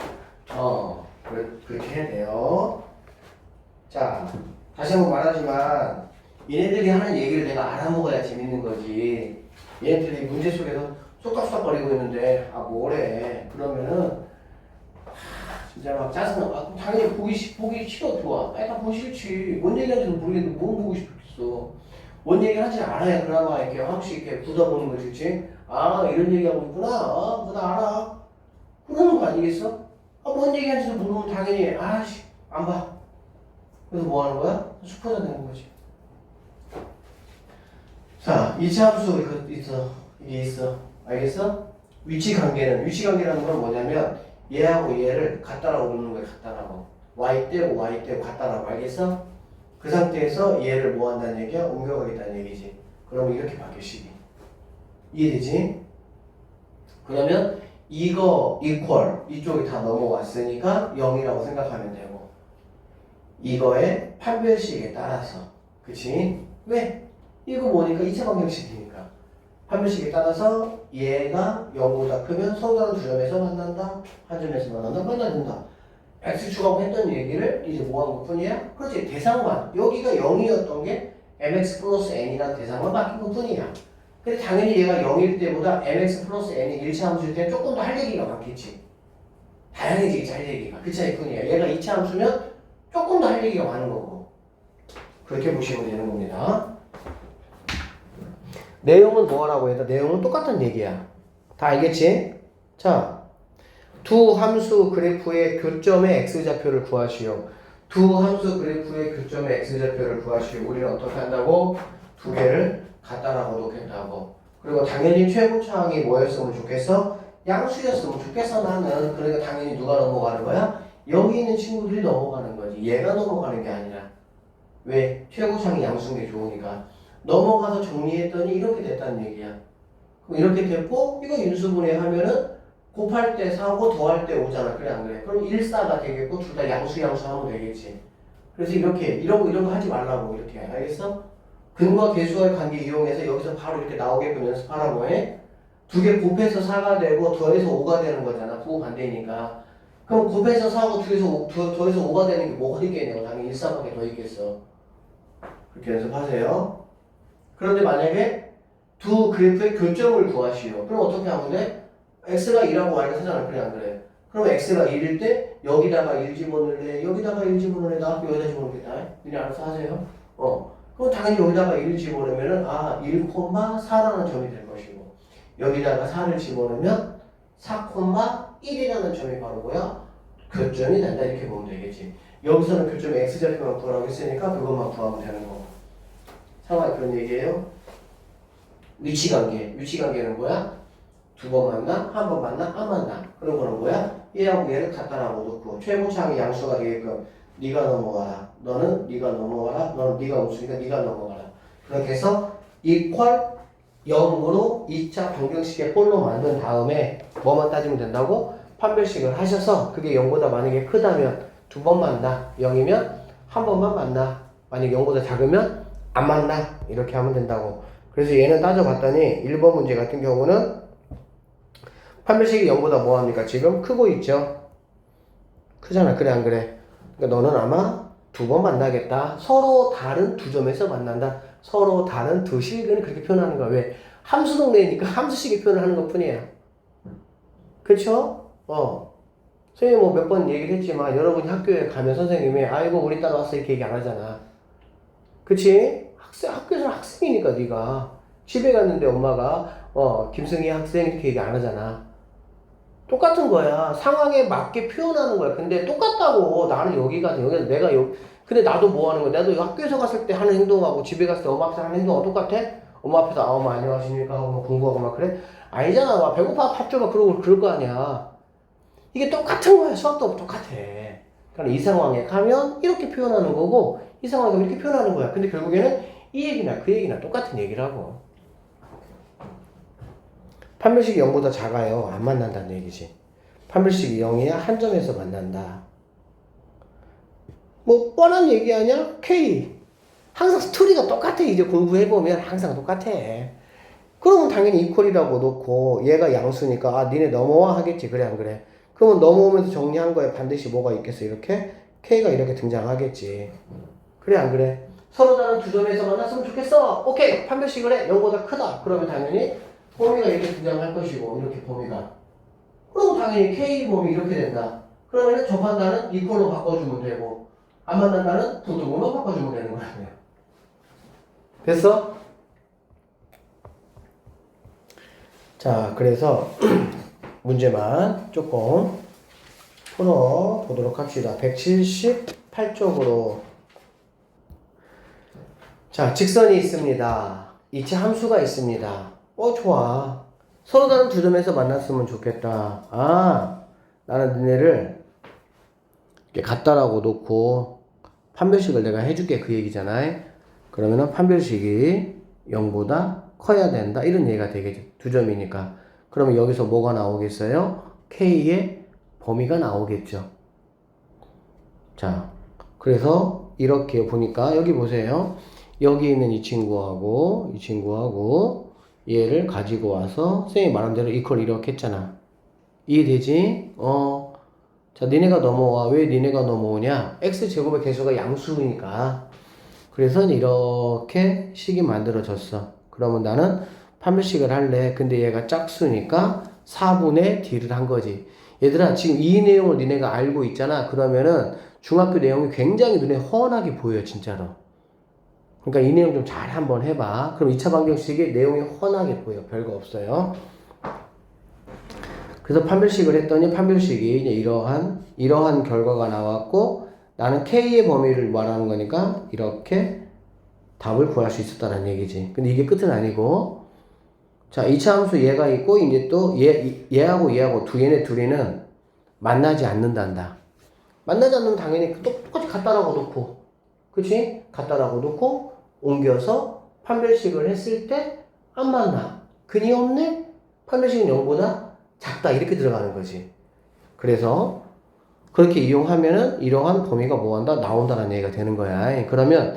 그렇게 해야 돼요. 자, 다시 한번 말하지만 얘네들이 하는 얘기를 내가 알아먹어야 재밌는 거지. 얘네들이 문제 속에서 쏙쏙거리고 있는데 뭐래 그러면은 진짜 막 짜증나. 그럼 당연히 보기 싫어. 좋아. 다 보기 싫지. 뭔 얘기하는지도 모르겠는데 뭐 보고 싶겠어. 뭔 얘기 하지 않아야 그나마 이렇게 한번씩 이렇게 굳어보는 거지. 그치? 이런 얘기하고 있구나. 나 알아. 그러는 거 아니겠어? 뭔 얘기하는지도 모르면 당연히 안 봐. 그래서 뭐 하는 거야? 수포자 되는 거지. 자, 2차 함수 이게 있어. 알겠어? 위치관계라는 건 뭐냐면 얘하고 얘를 같다라고 놓는 거야. 같다라고. y 떼고 같다라고. 알겠어? 그 상태에서 얘를 뭐 한다는 얘기야? 옮겨가겠다는 얘기지. 그러면 이렇게 바뀌어 식이. 이해되지? 그러면 이거 이퀄 이쪽이 다 넘어왔으니까 0이라고 생각하면 되고 이거의 판별식에 따라서 그치? 왜? 이거 뭐니까 2차 방정식이니까 판별식에 따라서 얘가 0보다 크면 서로 다른 두 점에서 만난다 한 점에서 만난다 x축하고 했던 얘기를 이제 뭐 한 것 뿐이야? 그렇지 대상만 여기가 0이었던 게 mx 플러스 n이라는 대상만 바뀐 것 뿐이야. 근데 당연히 얘가 0일 때보다 mx 플러스 n이 1차 함수일 때 조금 더 할 얘기가 많겠지. 다양해지겠지 할 얘기가. 그 차이 뿐이야. 얘가 2차 함수면 조금 더 할 얘기가 많은 거고. 그렇게 보시면 되는 겁니다. 내용은 뭐라고 해도 내용은 똑같은 얘기야. 다 알겠지? 자, 두 함수 그래프의 교점의 x좌표를 구하시오. 두 함수 그래프의 교점의 x좌표를 구하시오. 우리는 어떻게 한다고? 두 개를 갖다라고 놓겠다고. 그리고 당연히 최고차항이 뭐였으면 좋겠어? 양수였으면 좋겠어 나는. 그러니까 당연히 누가 넘어가는 거야? 여기 있는 친구들이 넘어가는 거지. 얘가 넘어가는 게 아니라. 왜? 최고차항이 양수인 게 좋으니까. 넘어가서 정리했더니 이렇게 됐다는 얘기야. 그럼 이렇게 됐고 이거 인수분해 하면은 곱할 때 4고 더할 때 5잖아. 그래 안 그래? 그럼 1,4가 되겠고 둘 다 양수 하면 되겠지. 그래서 이렇게 이런 거 하지 말라고 이렇게. 알겠어? 근과 계수와의 관계 이용해서 여기서 바로 이렇게 나오게끔 연습하라고 해. 두 개 곱해서 4가 되고 더해서 5가 되는 거잖아. 부호 반대니까. 그럼 곱해서 4고 더해서 5가 되는 게 뭐가 있겠냐고. 당연히 1, 4밖에 더 있겠어. 그렇게 연습하세요. 그런데 만약에 두 그래프의 교점을 구하시오. 그럼 어떻게 하면 돼? x가 2라고 y가 쓰잖아. 그래 안 그래? 그럼 x가 1일 때 여기다가 1 집어넣을래? 여기다가 1 집어넣을래? 나 여기다 집어넣겠다. 니네 알아서 하세요. 그럼 당연히 여기다가 1을 집어넣으면 1,4라는 점이 될 것이고 여기다가 4를 집어넣으면 4,1이라는 점이 바로 뭐야? 교점이 된다 이렇게 보면 되겠지. 여기서는 교점의 x좌표만 구하라고 했으니까 그것만 구하면 되는 거고. 상황이 그런 얘기예요. 위치관계는 뭐야? 두 번 만나? 한 번 만나? 안 만나? 그런 거는 뭐야? 얘하고 얘를 갖다라고 놓고 최고차항이 양수가 되게끔 네가 넘어가라. 너는 네가 넘어가라. 너는 네가 없으니까 네가 넘어가라. 그렇게 해서 이퀄 0으로 2차 방정식의 꼴로 만든 다음에 뭐만 따지면 된다고? 판별식을 하셔서 그게 0보다 만약에 크다면 두 번 만나. 0이면 한 번만 만나. 만약에 0보다 작으면 안 만나. 이렇게 하면 된다고. 그래서 얘는 따져봤더니 1번 문제 같은 경우는 판별식이 0보다 뭐합니까? 지금 크고 있죠? 크잖아. 그래 안 그래? 그러니까 너는 아마 두 번 만나겠다. 서로 다른 두 점에서 만난다. 서로 다른 두 식은 그렇게 표현하는 거야. 왜? 함수 동네니까 함수식의 표현을 하는 것 뿐이에요. 그쵸? 선생님 뭐 몇 번 얘기를 했지만 여러분이 학교에 가면 선생님이 아이고 우리 딸 왔어 이렇게 얘기 안 하잖아. 그치? 학교에서 학생이니까 네가 집에 갔는데 엄마가 김승희 학생 이렇게 얘기 안 하잖아. 똑같은 거야. 상황에 맞게 표현하는 거야. 근데 똑같다고. 나는 여기 가서 내가 여기. 근데 나도 뭐 하는 거야? 나도 학교에서 갔을 때 하는 행동하고 집에 갔을 때 엄마 앞에서 하는 행동하고 똑같아? 엄마 앞에서 엄마 안녕하십니까 하고 막 공부하고 막 그래? 아니잖아. 막 배고파 밥 줘 막 그러고 그럴 거 아니야. 이게 똑같은 거야. 수학도 똑같아. 그러니까 이 상황에 가면 이렇게 표현하는 거고 이 상황에 가면 이렇게 표현하는 거야. 근데 결국에는 이 얘기나 그 얘기나 똑같은 얘기라고. 판별식이 0보다 작아요. 안 만난다는 얘기지. 판별식이 0이야 한 점에서 만난다. 뭐 뻔한 얘기 아니야? K. 항상 스토리가 똑같아. 이제 공부해보면 항상 똑같아. 그러면 당연히 이퀄이라고 놓고 얘가 양수니까 아 니네 넘어와 하겠지. 그래 안 그래? 그러면 넘어오면서 정리한 거에 반드시 뭐가 있겠어? 이렇게 K가 이렇게 등장하겠지. 그래 안 그래? 서로 다른 두 점에서 만났으면 좋겠어. 오케이 판별식을 해. 0보다 크다. 그러면 당연히 범위가 이렇게 등장할 것이고 이렇게 범위가 그럼 당연히 K 범위 이렇게 된다. 그러면 저 판단은 이퀄로 바꿔주면 되고 안 만난다는 부등호로 바꿔주면 되는 거야. 됐어? 자 그래서 문제만 조금 풀어보도록 합시다. 178쪽으로 자 직선이 있습니다. 이체 함수가 있습니다. 좋아. 서로 다른 두 점에서 만났으면 좋겠다. 나는 너네를 같다라고 놓고 판별식을 내가 해줄게 그 얘기잖아. 그러면은 판별식이 0보다 커야 된다. 이런 얘기가 되겠죠. 두 점이니까. 그러면 여기서 뭐가 나오겠어요? K의 범위가 나오겠죠. 자, 그래서 이렇게 보니까 여기 보세요. 여기 있는 이 친구하고 얘를 가지고 와서 선생님이 말한 대로 이퀄 이렇게 했잖아. 이해되지? 자, 니네가 넘어와. 왜 니네가 넘어오냐? x제곱의 개수가 양수니까. 그래서 이렇게 식이 만들어졌어. 그러면 나는 판별식을 할래. 근데 얘가 짝수니까 4분의 D를 한 거지. 얘들아, 지금 이 내용을 니네가 알고 있잖아. 그러면은 중학교 내용이 굉장히 눈에 훤하게 보여요, 진짜로. 그러니까 이 내용 좀 잘 한번 해봐. 그럼 2차 방정식의 내용이 훤하게 보여. 별거 없어요. 그래서 판별식을 했더니 판별식이 이제 이러한 결과가 나왔고 나는 K의 범위를 말하는 거니까 이렇게 답을 구할 수 있었다는 얘기지. 근데 이게 끝은 아니고 자, 2차 함수 얘가 있고 이제 또 얘하고 얘네 둘이는 만나지 않는단다. 만나지 않으면 당연히 똑같이 같다라고 놓고 그치? 같다라고 놓고 옮겨서 판별식을 했을 때 안 만나. 근이 없네? 판별식은 0보다 작다 이렇게 들어가는 거지. 그래서 그렇게 이용하면은 이러한 범위가 뭐한다? 나온다는 얘기가 되는 거야. 그러면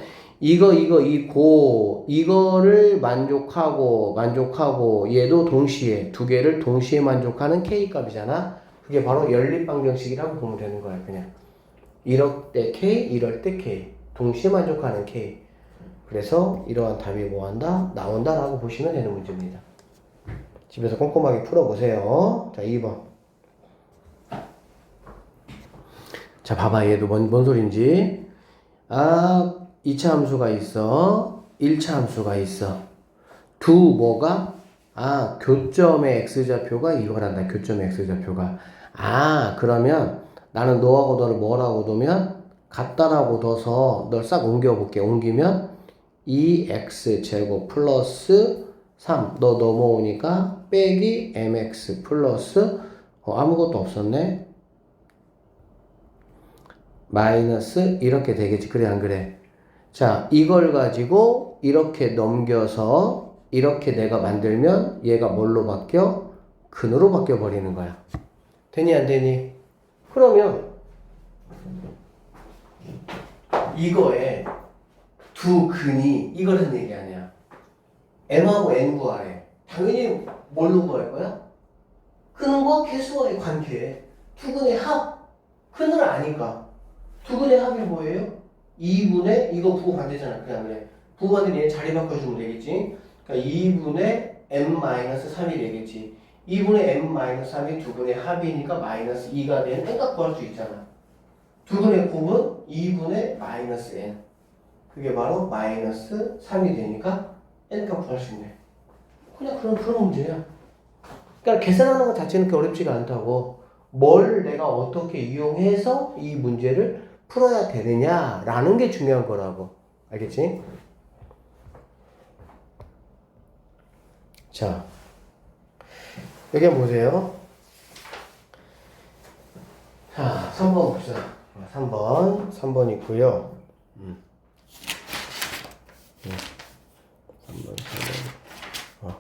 이거를 만족하고 얘도 동시에 두 개를 동시에 만족하는 K 값이잖아. 그게 바로 연립방정식이라고 보면 되는 거야. 그냥 이럴 때 K, 이럴 때 K 동시에 만족하는 K. 그래서 이러한 답이 뭐한다? 나온다라고 보시면 되는 문제입니다. 집에서 꼼꼼하게 풀어보세요. 자, 2번. 자, 봐봐. 얘도 뭔 소린지. 2차 함수가 있어. 1차 함수가 있어. 뭐가? 교점의 x좌표가 이거란다. 교점의 x좌표가. 그러면 나는 너하고 너를 뭐라고 두면? 같다라고 둬서 널 싹 옮겨볼게. 옮기면 2x제곱 플러스 3. 너 넘어오니까 빼기 mx 플러스 아무것도 없었네. 마이너스 이렇게 되겠지. 그래 안 그래? 자, 이걸 가지고 이렇게 넘겨서 이렇게 내가 만들면 얘가 뭘로 바뀌어? 근으로 바뀌어 버리는 거야. 되니 안 되니? 그러면 이거에 두 근이 이거라는 얘기 아니야. m하고 n 구하래. 당연히 뭘로 구할 거야? 근과 개수와의 관계. 두근의 합. 근을 아니까. 두근의 합이 뭐예요? 2분의 이거 부호반대잖아. 그냥 그래. 부호반대는 얘 자리 바꿔주면 되겠지. 그러니까 2분의 m-3이 되겠지. 2분의 m-3이 두분의 합이니까 마이너스 2가 되는 n값 구할 수 있잖아. 두분의 곱은 2분의 마이너스 n. 그게 바로 마이너스 3이 되니까 n값 구할 수 있네. 그냥 그런 문제야. 그러니까 계산하는 것 자체는 그렇게 어렵지가 않다고. 뭘 내가 어떻게 이용해서 이 문제를 풀어야 되느냐라는 게 중요한 거라고. 알겠지? 자, 여기 한번 보세요. 자, 3번 봅시다. 3번 있고요. 3번.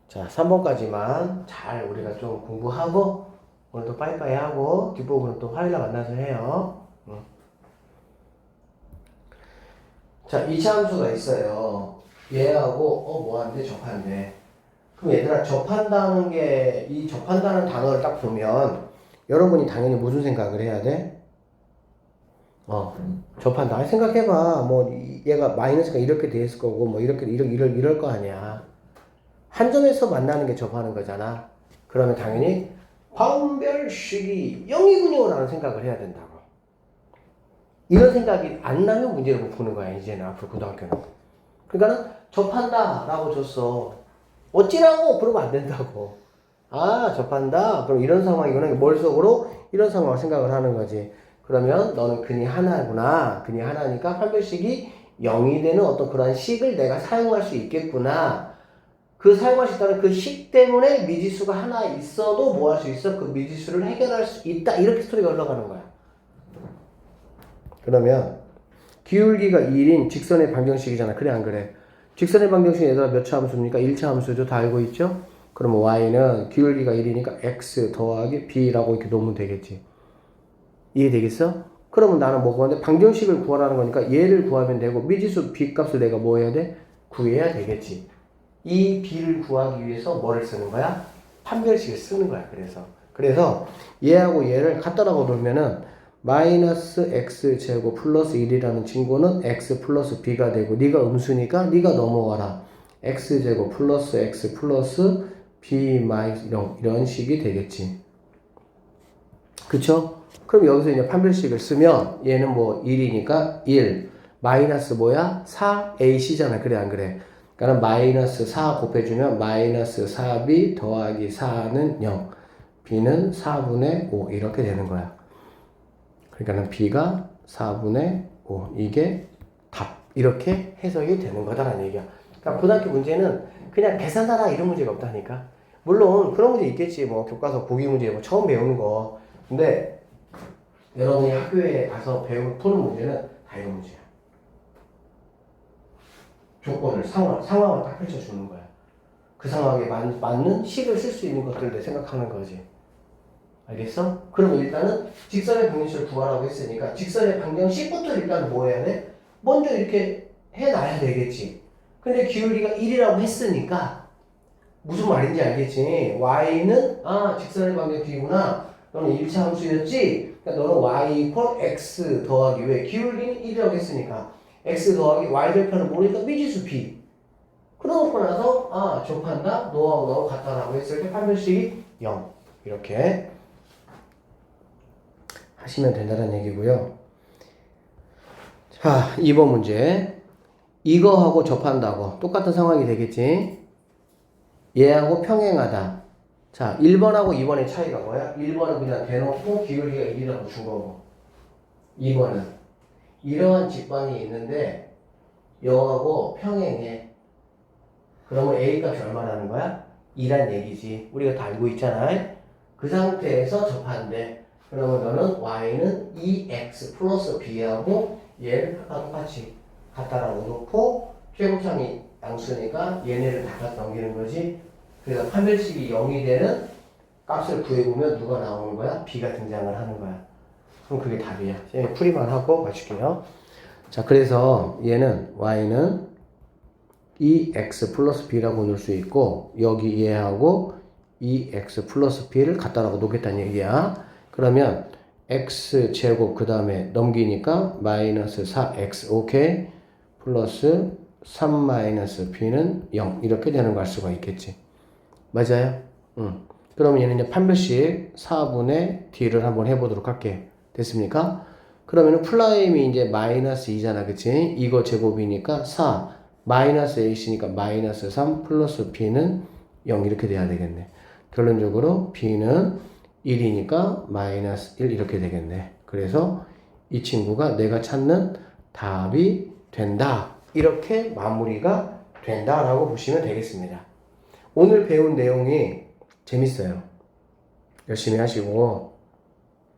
자, 3번까지만 잘 우리가 좀 공부하고 오늘도 빠이빠이 하고 뒷부분은 또 화요일날 만나서 해요. 자, 2차 함수가 있어요. 얘하고 뭐한데 접한대. 그럼 얘들아 접한다는 게 이 접한다는 단어를 딱 보면 여러분이 당연히 무슨 생각을 해야 돼? 접한다. 생각해봐. 뭐 얘가 마이너스가 이렇게 돼 있을 거고 뭐 이렇게 이럴 거 아니야. 한 점에서 만나는 게 접하는 거잖아. 그러면 당연히 방별식이 0이군요 라는 생각을 해야 된다고. 이런 생각이 안 나면 문제를 못 푸는 거야 이제는 앞으로 고등학교는. 그러니까는 접한다 라고 줬어. 어찌라고? 그러면 안 된다고. 아 접한다? 그럼 이런 상황이구나. 머릿속으로 이런 상황을 생각을 하는 거지. 그러면 너는 근이 하나구나. 근이 하나니까 판별식이 0이 되는 어떤 그런 식을 내가 사용할 수 있겠구나. 그 사용할 수 있다는 그 식 때문에 미지수가 하나 있어도 뭐 할 수 있어? 그 미지수를 해결할 수 있다. 이렇게 스토리가 흘러가는 거야. 그러면 기울기가 1인 직선의 방정식이잖아. 그래 안 그래? 직선의 방정식이 얘들아 몇 차 함수입니까? 1차 함수죠. 다 알고 있죠? 그러면 y는 기울기가 1이니까 x 더하기 b라고 이렇게 놓으면 되겠지. 이해되겠어? 그러면 나는 뭐 구하는데 방정식을 구하라는 거니까 얘를 구하면 되고 미지수 b 값을 내가 뭐 해야 돼? 구해야 되겠지. 이 b를 구하기 위해서 뭐를 쓰는 거야? 판별식을 쓰는 거야. 그래서 얘하고 얘를 갖다라고 놓으면은 마이너스 x제곱 플러스 1이라는 친구는 x 플러스 b가 되고 네가 음수니까 네가 넘어가라. x제곱 플러스 x 플러스 b 마이너스 이런 식이 되겠지. 그쵸? 그럼 여기서 이제 판별식을 쓰면 얘는 뭐 1이니까 1 마이너스 뭐야? 4ac잖아. 그래 안 그래? 그러니까 마이너스 4 곱해주면 마이너스 4b 더하기 4는 0 b는 4분의 5 이렇게 되는 거야. 그러니까 b가 4분의 5 이게 답 이렇게 해석이 되는 거다라는 얘기야. 그러니까 고등학교 문제는 그냥 계산하라 이런 문제가 없다니까. 물론 그런 문제 있겠지. 뭐 교과서 보기 문제 뭐 처음 배우는 거. 근데 여러분이 학교에 가서 푸는 문제는 다 이런 문제야. 조건을 상황을 딱 펼쳐주는 거야. 그 상황에 맞는 식을 쓸 수 있는 것들을 생각하는 거지. 알겠어? 그럼 일단은 직선의 방정식을 구하라고 했으니까 직선의 방정식부터 일단 뭐 해야 돼? 먼저 이렇게 해놔야 되겠지. 근데 기울기가 1이라고 했으니까 무슨 말인지 알겠지? y는 직선의 방정식이구나. 너는 1차 함수였지? 그러니까 너는 y 이퀄 x 더하기 왜? 기울기는 1이라고 했으니까 x 더하기 y 절편을 모르니까 미지수 b. 그러고 나서 접한다? 너하고 너하고 같다라고 했을 때 판별식이 0 이렇게 하시면 된다는 얘기고요. 자, 2번 문제. 이거하고 접한다고 똑같은 상황이 되겠지? 얘하고 평행하다. 자, 1번하고 2번의 차이가 뭐야? 1번은 그냥 대놓고 기울기가 1이라고 준 거고 2번은 이러한 직방이 있는데 여하고 평행해. 그러면 A 값이 얼마라는 거야? 2란 얘기지. 우리가 다 알고 있잖아. 그 상태에서 접한대. 그러면 너는 y는 2x 플러스 b하고 얘를 똑같이 갖다라고 놓고 최고창이 양수니까 얘네를 다 갖다 넘기는 거지. 그래서 판별식이 0이 되는 값을 구해보면 누가 나오는 거야? b가 등장을 하는 거야. 그럼 그게 답이야. 풀이만 하고 맞출게요. 자, 그래서 얘는 y는 2x 플러스 b라고 넣을 수 있고 여기 얘하고 2x 플러스 b를 갖다라고 놓겠다는 얘기야. 그러면 x 제곱 그 다음에 넘기니까 마이너스 4x 오케이 플러스 3 마이너스 b는 0 이렇게 되는 거 알 수가 있겠지. 맞아요? 응. 그러면 얘는 이제 판별식 4분의 d를 한번 해보도록 할게. 됐습니까? 그러면은 프라임이 이제 마이너스 2잖아. 그치? 이거 제곱이니까 4 마이너스 a시니까 마이너스 3 플러스 b는 0 이렇게 돼야 되겠네. 결론적으로 b는 1이니까 마이너스 1 이렇게 되겠네. 그래서 이 친구가 내가 찾는 답이 된다. 이렇게 마무리가 된다라고 보시면 되겠습니다. 오늘 배운 내용이 재밌어요. 열심히 하시고